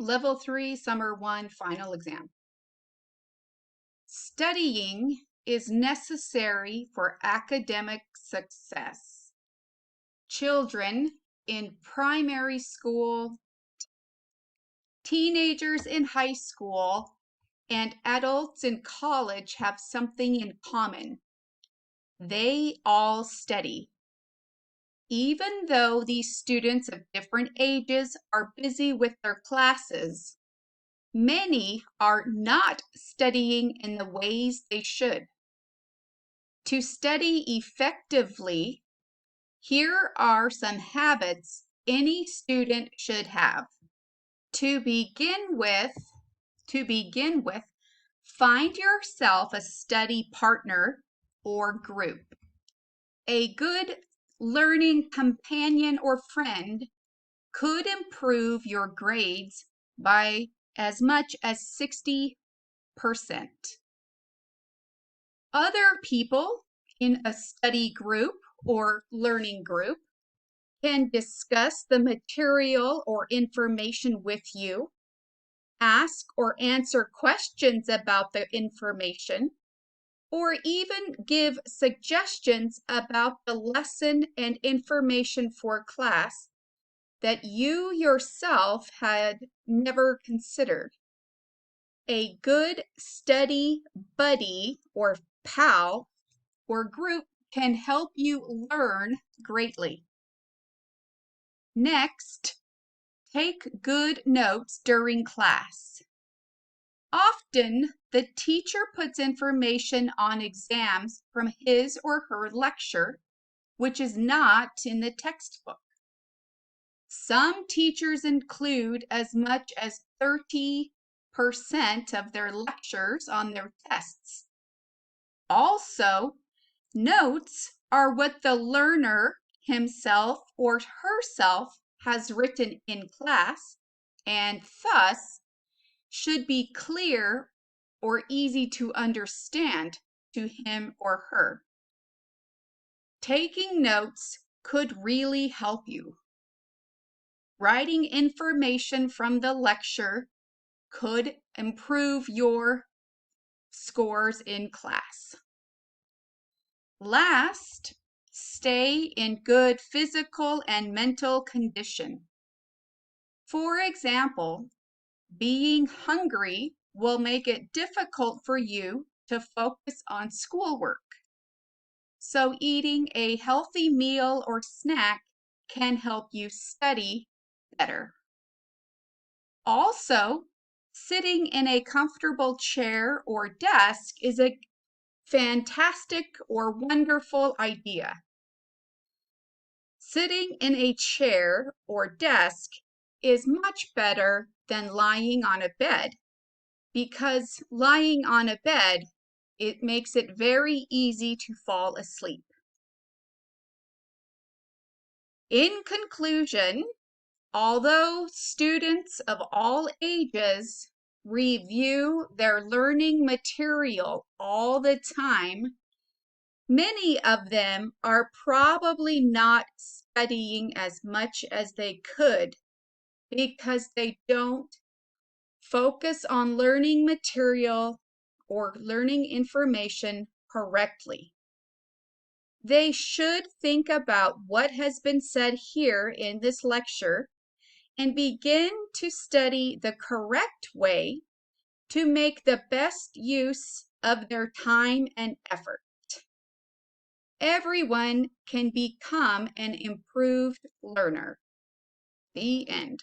Level 3, Summer 1, final exam. Studying is necessary for academic success. Children in primary school, teenagers in high school, and adults in college have something in common. They all study. Even though these students of different ages are busy with their classes, many are not studying in the ways they should. To study effectively, here are some habits any student should have. To begin with, find yourself a study partner or group. A good learning companion or friend could improve your grades by as much as 60%. Other people in a study group or learning group can discuss the material or information with you, ask or answer questions about the information, or even give suggestions about the lesson and information for class that you yourself had never considered. A good study buddy or pal or group can help you learn greatly. Next, take good notes during class. Often, the teacher puts information on exams from his or her lecture, which is not in the textbook. Some teachers include as much as 30% of their lectures on their tests. Also, notes are what the learner himself or herself has written in class and thus should be clear or easy to understand to him or her. Taking notes could really help you. Writing information from the lecture could improve your scores in class. Last, stay in good physical and mental condition. For example, being hungry will make it difficult for you to focus on schoolwork. So eating a healthy meal or snack can help you study better. Also, sitting in a comfortable chair or desk is a fantastic or wonderful idea. Sitting in a chair or desk is much better than lying on a bed, because lying on a bed, it makes it very easy to fall asleep. In conclusion, although students of all ages review their learning material all the time, many of them are probably not studying as much as they could because they don't focus on learning material or learning information correctly. They should think about what has been said here in this lecture and begin to study the correct way to make the best use of their time and effort. Everyone can become an improved learner. The end.